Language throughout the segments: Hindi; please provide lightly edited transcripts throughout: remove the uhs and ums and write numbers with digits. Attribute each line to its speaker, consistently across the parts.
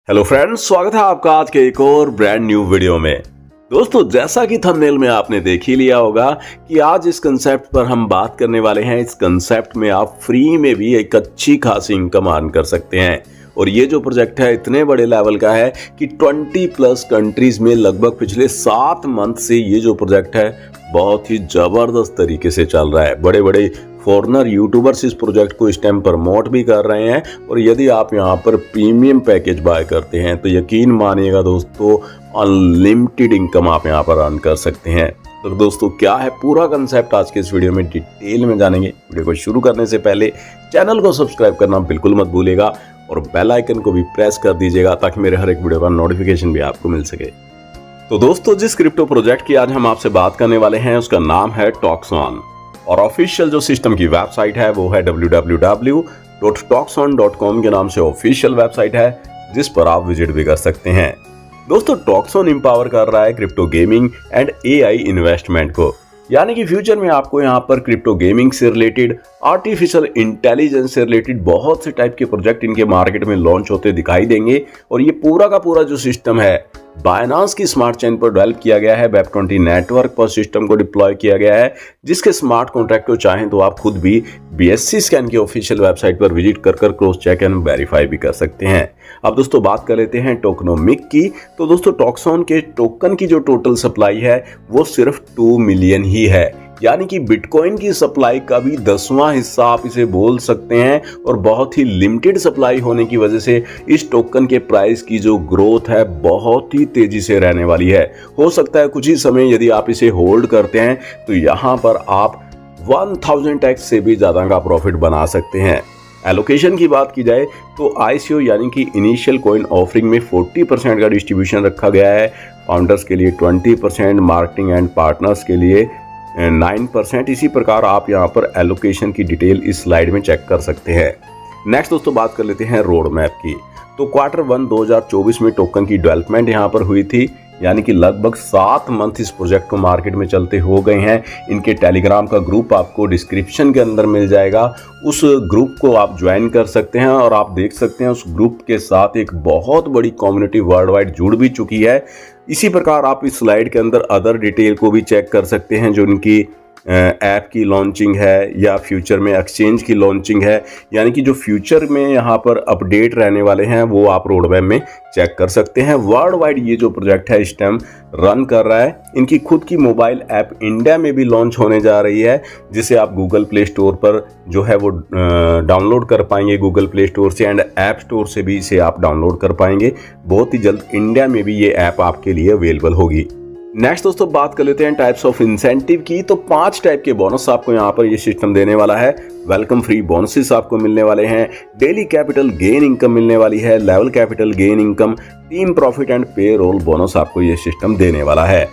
Speaker 1: हेलो फ्रेंड्स, स्वागत है आपका आज के एक और ब्रांड न्यू वीडियो में। दोस्तों, जैसा कि थंबनेल में आपने देख ही लिया होगा कि आज इस कंसेप्ट पर हम बात करने वाले हैं। इस कंसेप्ट में आप फ्री में भी एक अच्छी खासी इनकम अर्न कर सकते हैं और ये जो प्रोजेक्ट है इतने बड़े लेवल का है कि 20+ कंट्रीज में लगभग पिछले 7 मंथ से ये जो प्रोजेक्ट है बहुत ही जबरदस्त तरीके से चल रहा है। बड़े बड़े फॉरेनर यूट्यूबर्स इस प्रोजेक्ट को इस टाइम प्रमोट भी कर रहे हैं और यदि आप यहाँ पर प्रीमियम पैकेज बाय करते हैं तो यकीन मानिएगा दोस्तों, अनलिमिटेड इनकम आप यहाँ पर अर्न कर सकते हैं। तो दोस्तों, क्या है पूरा कंसेप्ट आज के इस वीडियो में डिटेल में जानेंगे। वीडियो को शुरू करने से पहले चैनल को सब्सक्राइब करना बिल्कुल मत भूलिएगा और बेल आइकन को भी प्रेस कर दीजिएगा ताकि मेरे हर एक वीडियो का नोटिफिकेशन भी आपको मिल सके। तो दोस्तों, जिस क्रिप्टो प्रोजेक्ट की आज हम आपसे बात करने वाले हैं उसका नाम है टॉक्सॉन और ऑफिशियल जो सिस्टम की वेबसाइट है वो है www.toxon.com के नाम से ऑफिशियल वेबसाइट है, जिस पर आप विजिट भी कर सकते हैं। दोस्तों, टॉक्सॉन एम्पावर कर रहा है crypto gaming and AI investment को, यानी कि फ्यूचर में आपको यहाँ पर क्रिप्टो गेमिंग से रिलेटेड, आर्टिफिशियल इंटेलिजेंस से रिलेटेड बहुत से टाइप के प्रोजेक्ट इनके मार्केट में लॉन्च होते दिखाई देंगे। और ये पूरा का पूरा जो सिस्टम है बाइनेंस की स्मार्ट चेन पर डेवलप किया गया है, वेब20 नेटवर्क पर सिस्टम को डिप्लॉय किया गया है, जिसके स्मार्ट कॉन्ट्रैक्ट को चाहें तो आप खुद भी BSC स्कैन की ऑफिशियल वेबसाइट पर विजिट कर क्रॉस चेक एंड वेरीफाई भी कर सकते हैं। अब दोस्तों, बात कर लेते हैं टोकनोमिक की। तो दोस्तों, टॉक्सॉन के टोकन की जो टोटल सप्लाई है वो सिर्फ 2 मिलियन ही है, यानी कि बिटकॉइन की सप्लाई का भी 10वां हिस्सा आप इसे बोल सकते हैं। और बहुत ही लिमिटेड सप्लाई होने की वजह से इस टोकन के प्राइस की जो ग्रोथ है बहुत ही तेजी से रहने वाली है। हो सकता है कुछ ही समय यदि आप इसे होल्ड करते हैं तो यहाँ पर आप 1000x से भी ज़्यादा का प्रॉफिट बना सकते हैं। एलोकेशन की बात की जाए तो ICO यानी कि इनिशियल कॉइन ऑफरिंग में 40% का डिस्ट्रीब्यूशन रखा गया है, फाउंडर्स के लिए 20%, मार्केटिंग एंड पार्टनर्स के लिए 9%। इसी प्रकार आप यहाँ पर एलोकेशन की डिटेल इस स्लाइड में चेक कर सकते हैं। नेक्स्ट दोस्तों, बात कर लेते हैं रोड मैप की। तो Q1 2024 में टोकन की डेवलपमेंट यहाँ पर हुई थी, यानी कि लगभग 7 मंथ इस प्रोजेक्ट को मार्केट में चलते हो गए हैं। इनके टेलीग्राम का ग्रुप आपको डिस्क्रिप्शन के अंदर मिल जाएगा, उस ग्रुप को आप ज्वाइन कर सकते हैं और आप देख सकते हैं उस ग्रुप के साथ एक बहुत बड़ी कम्युनिटी वर्ल्ड वाइड जुड़ भी चुकी है। इसी प्रकार आप इस स्लाइड के अंदर अदर डिटेल को भी चेक कर सकते हैं, जो इनकी ऐप की लॉन्चिंग है या फ्यूचर में एक्सचेंज की लॉन्चिंग है, यानी कि जो फ्यूचर में यहाँ पर अपडेट रहने वाले हैं वो आप रोड मैप में चेक कर सकते हैं। वर्ल्ड वाइड ये जो प्रोजेक्ट है इस टाइम रन कर रहा है। इनकी खुद की मोबाइल ऐप इंडिया में भी लॉन्च होने जा रही है, जिसे आप गूगल प्ले स्टोर पर जो है वो डाउनलोड कर पाएंगे, गूगल प्ले स्टोर से एंड ऐप स्टोर से भी इसे आप डाउनलोड कर पाएंगे। बहुत ही जल्द इंडिया में भी ये ऐप आपके लिए अवेलेबल होगी। नेक्स्ट दोस्तों, बात कर लेते हैं टाइप्स ऑफ इंसेंटिव की। तो 5 टाइप के बोनस आपको यहाँ पर ये सिस्टम देने वाला है। वेलकम फ्री बोनसेस आपको मिलने वाले हैं, डेली कैपिटल गेन इनकम मिलने वाली है, level capital gain income, team profit and पे रोल बोनस आपको ये सिस्टम देने वाला है।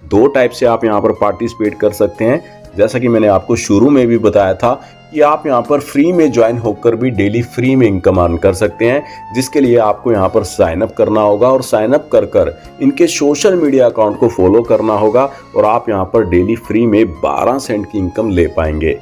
Speaker 1: 2 टाइप से आप यहाँ पर पार्टिसिपेट कर सकते हैं। जैसा कि मैंने आपको शुरू में भी बताया था कि आप यहाँ पर फ्री में ज्वाइन होकर भी डेली फ्री में इनकम अर्न कर सकते हैं, जिसके लिए आपको यहाँ पर साइन अप करना होगा और साइन अप कर इनके सोशल मीडिया अकाउंट को फॉलो करना होगा और आप यहाँ पर डेली फ्री में 12 सेंट की इनकम ले पाएंगे।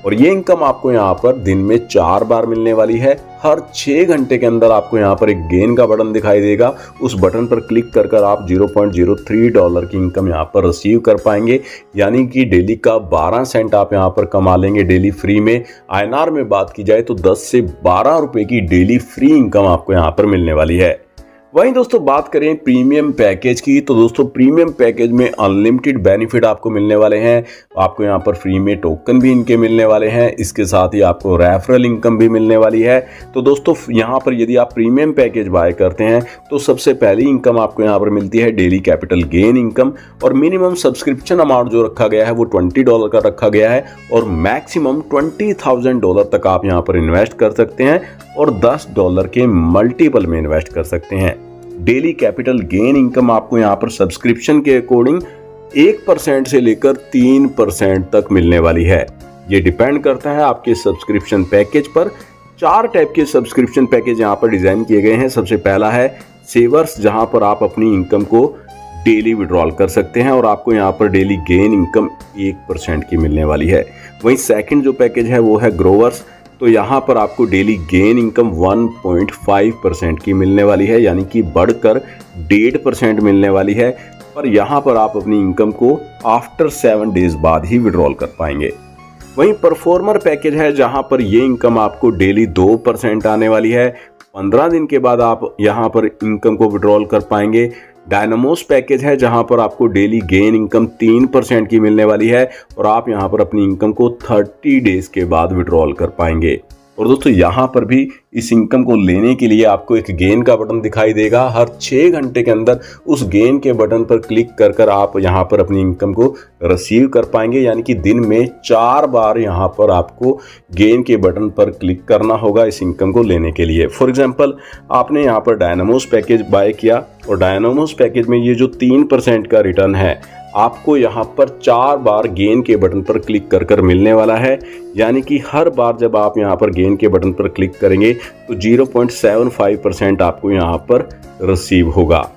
Speaker 1: और ये इनकम आपको यहाँ पर दिन में 4 बार मिलने वाली है। हर 6 घंटे के अंदर आपको यहाँ पर एक गेन का बटन दिखाई देगा, उस बटन पर क्लिक कर आप $0.03 की इनकम यहाँ पर रिसीव कर पाएंगे, यानी कि डेली का 12 सेंट आप यहाँ पर कमा लेंगे डेली फ्री में। INR में बात की जाए तो 10 से 12 रुपए की डेली फ्री इनकम आपको यहाँ पर मिलने वाली है। वहीं दोस्तों, बात करें प्रीमियम पैकेज की, तो दोस्तों प्रीमियम पैकेज में अनलिमिटेड बेनिफिट आपको मिलने वाले हैं। आपको यहाँ पर फ्री में टोकन भी इनके मिलने वाले हैं, इसके साथ ही आपको रेफरल इनकम भी मिलने वाली है। तो दोस्तों, यहाँ पर यदि आप प्रीमियम पैकेज बाय करते हैं तो सबसे पहली इनकम आपको यहाँ पर मिलती है डेली कैपिटल गेन इनकम, और मिनिमम सब्सक्रिप्शन अमाउंट जो रखा गया है वो $20 का रखा गया है और मैक्सिमम $20,000 तक आप यहाँ पर इन्वेस्ट कर सकते हैं और $10 के मल्टीपल में इन्वेस्ट कर सकते हैं। डेली कैपिटल गेन इनकम आपको यहाँ पर सब्सक्रिप्शन के अकॉर्डिंग 1% से लेकर 3% तक मिलने वाली है। ये डिपेंड करता है आपके सब्सक्रिप्शन पैकेज पर। 4 टाइप के सब्सक्रिप्शन पैकेज यहाँ पर डिजाइन किए गए हैं। सबसे पहला है सेवर्स, जहाँ पर आप अपनी इनकम को डेली विड्रॉल कर सकते हैं और आपको यहाँ पर डेली गेन इनकम 1% की मिलने वाली है। वहीं सेकंड जो पैकेज है वो है ग्रोवर्स। तो यहाँ पर आपको डेली गेन इनकम 1.5% की मिलने वाली है, यानी कि बढ़कर 1.5% मिलने वाली है। पर यहाँ पर आप अपनी इनकम को आफ्टर 7 डेज बाद ही विड्रॉल कर पाएंगे। वहीं परफॉर्मर पैकेज है जहाँ पर ये इनकम आपको डेली 2% आने वाली है। 15 दिन के बाद आप यहाँ पर इनकम को विड्रॉल कर पाएंगे। डायनामोस पैकेज है जहां पर आपको डेली गेन इनकम 3% की मिलने वाली है और आप यहां पर अपनी इनकम को 30 डेज के बाद विड्रॉल कर पाएंगे। और दोस्तों यहाँ पर भी इस इनकम को लेने के लिए आपको एक गेन का बटन दिखाई देगा। हर 6 घंटे के अंदर उस गेन के बटन पर क्लिक कर कर आप यहाँ पर अपनी इनकम को रिसीव कर पाएंगे, यानी कि दिन में 4 बार यहाँ पर आपको गेन के बटन पर क्लिक करना होगा इस इनकम को लेने के लिए। फॉर एग्जांपल आपने यहाँ पर डायनामोस पैकेज बाय किया और डायनामोस पैकेज में ये जो 3% का रिटर्न है आपको यहाँ पर 4 बार गेन के बटन पर क्लिक कर कर मिलने वाला है, यानी कि हर बार जब आप यहाँ पर गेन के बटन पर क्लिक करेंगे तो 0.75% आपको यहाँ पर रिसीव होगा।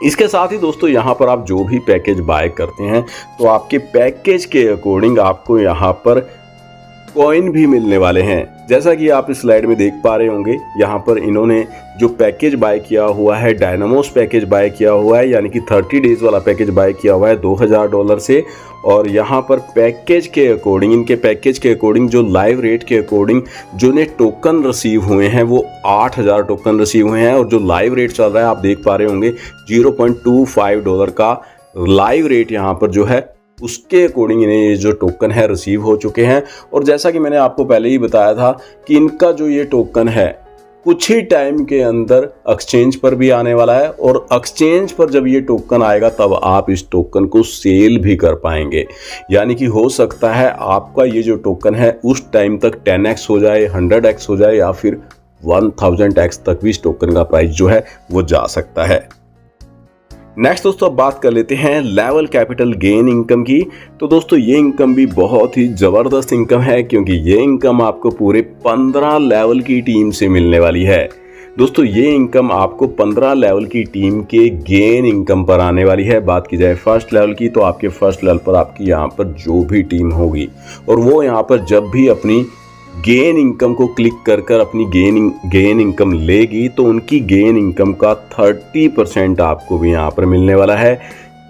Speaker 1: इसके साथ ही दोस्तों यहाँ पर आप जो भी पैकेज बाय करते हैं तो आपके पैकेज के अकॉर्डिंग आपको यहाँ पर कॉइन भी मिलने वाले हैं। जैसा कि आप इस स्लाइड में देख पा रहे होंगे, यहाँ पर इन्होंने जो पैकेज बाय किया हुआ है, डायनामोस पैकेज बाय किया हुआ है, यानी कि 30 डेज वाला पैकेज बाय किया हुआ है $2000 से। और यहाँ पर पैकेज के अकॉर्डिंग, इनके पैकेज के अकॉर्डिंग जो लाइव रेट के अकॉर्डिंग जो ने टोकन रिसीव हुए हैं वो 8000 टोकन रिसीव हुए हैं। और जो लाइव रेट चल रहा है आप देख पा रहे होंगे $0.25 का लाइव रेट यहाँ पर जो है उसके अकॉर्डिंग इन्हें ये जो टोकन है रिसीव हो चुके हैं। और जैसा कि मैंने आपको पहले ही बताया था कि इनका जो ये टोकन है कुछ ही टाइम के अंदर एक्सचेंज पर भी आने वाला है और एक्सचेंज पर जब ये टोकन आएगा तब आप इस टोकन को सेल भी कर पाएंगे, यानी कि हो सकता है आपका ये जो टोकन है उस टाइम तक 10x हो जाए, 100x हो जाए या फिर 1000x तक भी इस टोकन का प्राइस जो है वो जा सकता है। नेक्स्ट दोस्तों अब बात कर लेते हैं लेवल कैपिटल गेन इनकम की। तो दोस्तों ये इनकम भी बहुत ही ज़बरदस्त इनकम है, क्योंकि ये इनकम आपको पूरे 15 लेवल की टीम से मिलने वाली है। दोस्तों ये इनकम आपको 15 लेवल की टीम के गेन इनकम पर आने वाली है। बात की जाए फर्स्ट लेवल की तो आपके फर्स्ट लेवल पर आपकी यहाँ पर जो भी टीम होगी और वो यहाँ पर जब भी अपनी गेन इनकम को क्लिक कर कर अपनी गेन इनकम लेगी तो उनकी गेन इनकम का 30% आपको भी यहाँ पर मिलने वाला है।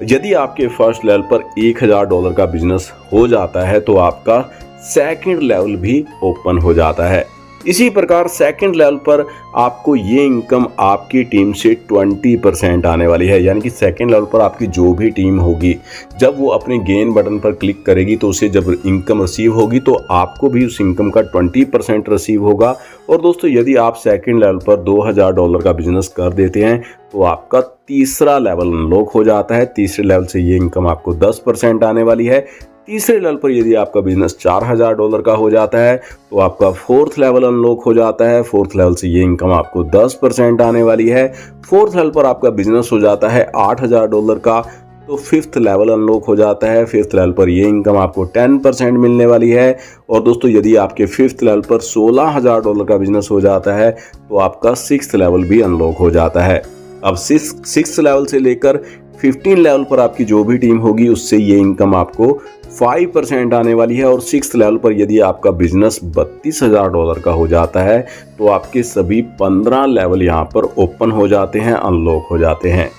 Speaker 1: यदि आपके फर्स्ट लेवल पर $1000 का बिजनेस हो जाता है तो आपका सेकंड लेवल भी ओपन हो जाता है। इसी प्रकार सेकंड लेवल पर आपको ये इनकम आपकी टीम से 20% आने वाली है, यानी कि सेकंड लेवल पर आपकी जो भी टीम होगी जब वो अपने गेन बटन पर क्लिक करेगी तो उसे जब इनकम रिसीव होगी तो आपको भी उस इनकम का 20% रिसीव होगा। और दोस्तों यदि आप सेकंड लेवल पर $2000 का बिजनेस कर देते हैं तो आपका तीसरा लेवल अनलॉक हो जाता है। तीसरे लेवल से ये इनकम आपको 10% आने वाली है। तीसरे लेवल पर यदि आपका बिजनेस $4000 का हो जाता है तो आपका फोर्थ लेवल अनलॉक हो जाता है। फोर्थ लेवल से ये इनकम आपको 10% आने वाली है। फोर्थ लेवल पर आपका बिजनेस हो जाता है $8000 का तो फिफ्थ लेवल अनलॉक हो जाता है। फिफ्थ लेवल पर ये इनकम आपको 10% मिलने वाली है। और दोस्तों यदि आपके फिफ्थ लेवल पर $16000 का बिजनेस हो जाता है तो आपका सिक्स्थ लेवल भी अनलॉक हो जाता है। अब सिक्स्थ लेवल से लेकर 15 लेवल पर आपकी जो भी टीम होगी उससे ये इनकम आपको 5% आने वाली है। और सिक्स्थ लेवल पर यदि आपका बिजनेस $32000 का हो जाता है तो आपके सभी 15 लेवल यहाँ पर ओपन हो जाते हैं, अनलॉक हो जाते हैं।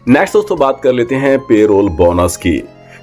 Speaker 1: नेक्स्ट दोस्तों बात कर लेते हैं पेरोल बोनस की।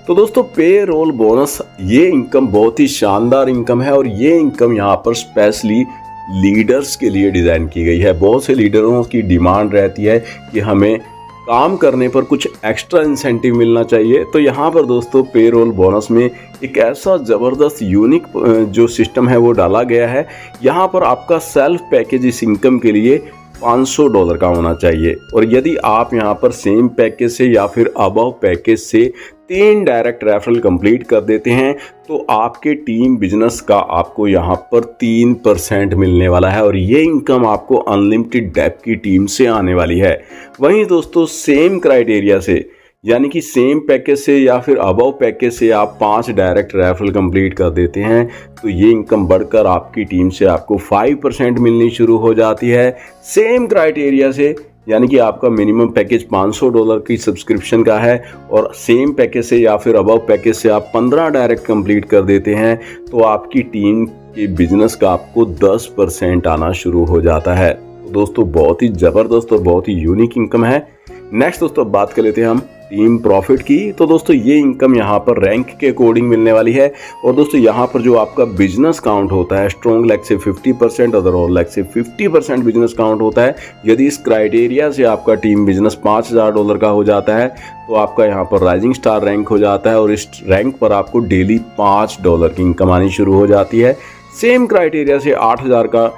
Speaker 1: तो दोस्तों पेरोल बोनस ये इनकम बहुत ही शानदार इनकम है और ये इनकम यहाँ पर स्पेशली लीडर्स के लिए डिज़ाइन की गई है। बहुत से लीडरों की डिमांड रहती है कि हमें काम करने पर कुछ एक्स्ट्रा इंसेंटिव मिलना चाहिए। तो यहाँ पर दोस्तों पेरोल बोनस में एक ऐसा ज़बरदस्त यूनिक जो सिस्टम है वो डाला गया है। यहाँ पर आपका सेल्फ पैकेज इस इनकम के लिए $500 का होना चाहिए। और यदि आप यहाँ पर सेम पैकेज से या फिर अबव पैकेज से 3 डायरेक्ट रेफरल कंप्लीट कर देते हैं तो आपके टीम बिजनेस का आपको यहाँ पर 3% मिलने वाला है और ये इनकम आपको अनलिमिटेड डेप की टीम से आने वाली है। वहीं दोस्तों सेम क्राइटेरिया से यानी कि सेम पैकेज से या फिर अबव पैकेज से आप 5 डायरेक्ट रेफरल कंप्लीट कर देते हैं तो ये इनकम बढ़कर आपकी टीम से आपको 5% मिलनी शुरू हो जाती है। सेम क्राइटेरिया से यानी कि आपका मिनिमम पैकेज $500 की सब्सक्रिप्शन का है और सेम पैकेज से या फिर अबव पैकेज से आप 15 डायरेक्ट कंप्लीट कर देते हैं तो आपकी टीम आपके बिजनेस का आपको 10% आना शुरू हो जाता है। तो दोस्तों बहुत ही जबरदस्त और बहुत ही यूनिक इनकम है। नेक्स्ट दोस्तों बात कर लेते हैं हम टीम प्रॉफिट की। तो दोस्तों ये इनकम यहाँ पर रैंक के अकॉर्डिंग मिलने वाली है और दोस्तों यहाँ पर जो आपका बिजनेस काउंट होता है स्ट्रॉन्ग लेग से 50%, अदर लेग से 50% बिजनेस काउंट होता है। यदि इस क्राइटेरिया से आपका टीम बिजनेस $5000 का हो जाता है तो आपका यहाँ पर राइजिंग स्टार रैंक हो जाता है और इस रैंक पर आपको डेली $5 की इनकम आनी शुरू हो जाती है। सेम क्राइटेरिया से 8000 का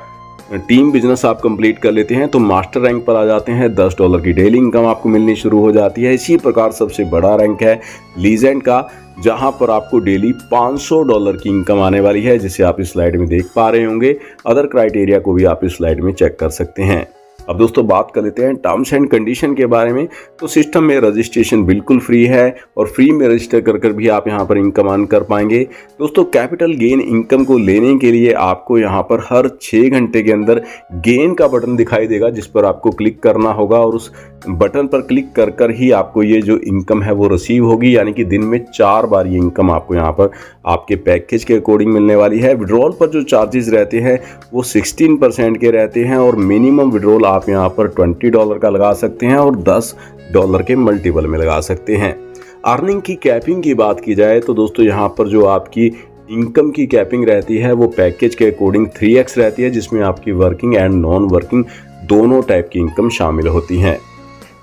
Speaker 1: टीम बिजनेस आप कंप्लीट कर लेते हैं तो मास्टर रैंक पर आ जाते हैं, $10 की डेली इनकम आपको मिलनी शुरू हो जाती है। इसी प्रकार सबसे बड़ा रैंक है लीजेंड का, जहां पर आपको डेली $500 की इनकम आने वाली है, जिसे आप इस स्लाइड में देख पा रहे होंगे। अदर क्राइटेरिया को भी आप इस स्लाइड में चेक कर सकते हैं। अब दोस्तों बात कर लेते हैं टर्म्स एंड कंडीशन के बारे में। तो सिस्टम में रजिस्ट्रेशन बिल्कुल फ्री है और फ्री में रजिस्टर कर भी आप यहां पर इनकम अर्न कर पाएंगे। दोस्तों कैपिटल गेन इनकम को लेने के लिए आपको यहां पर हर 6 घंटे के अंदर गेन का बटन दिखाई देगा, जिस पर आपको क्लिक करना होगा और उस बटन पर क्लिक कर ही आपको ये जो इनकम है वो रिसीव होगी। यानी कि दिन में 4 बार ये इनकम आपको यहाँ पर आपके पैकेज के अकॉर्डिंग मिलने वाली है। विड्रॉल पर जो चार्जेस रहते हैं वो 16% के रहते हैं और मिनिमम विड्रॉल आप यहाँ पर $20 का लगा सकते हैं और $10 के मल्टीपल में लगा सकते हैं। अर्निंग की कैपिंग की बात की जाए तो दोस्तों यहाँ पर जो आपकी इनकम की कैपिंग रहती है वो पैकेज के अकॉर्डिंग 3x रहती है, जिसमें आपकी वर्किंग एंड नॉन वर्किंग दोनों टाइप की इनकम शामिल होती हैं।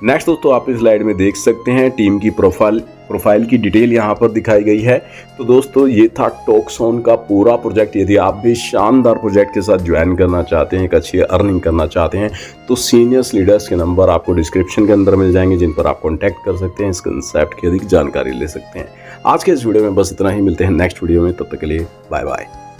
Speaker 1: नेक्स्ट दोस्तों आप इस स्लाइड में देख सकते हैं टीम की प्रोफाइल की डिटेल यहाँ पर दिखाई गई है। तो दोस्तों ये था टॉक्सॉन का पूरा प्रोजेक्ट। यदि आप भी शानदार प्रोजेक्ट के साथ ज्वाइन करना चाहते हैं, एक अच्छी अर्निंग करना चाहते हैं, तो सीनियर्स लीडर्स के नंबर आपको डिस्क्रिप्शन के अंदर मिल जाएंगे, जिन पर आप कॉन्टैक्ट कर सकते हैं, इस कंसेप्ट की अधिक जानकारी ले सकते हैं। आज के इस वीडियो में बस इतना ही। मिलते हैं नेक्स्ट वीडियो में, तब तक के लिए बाय बाय।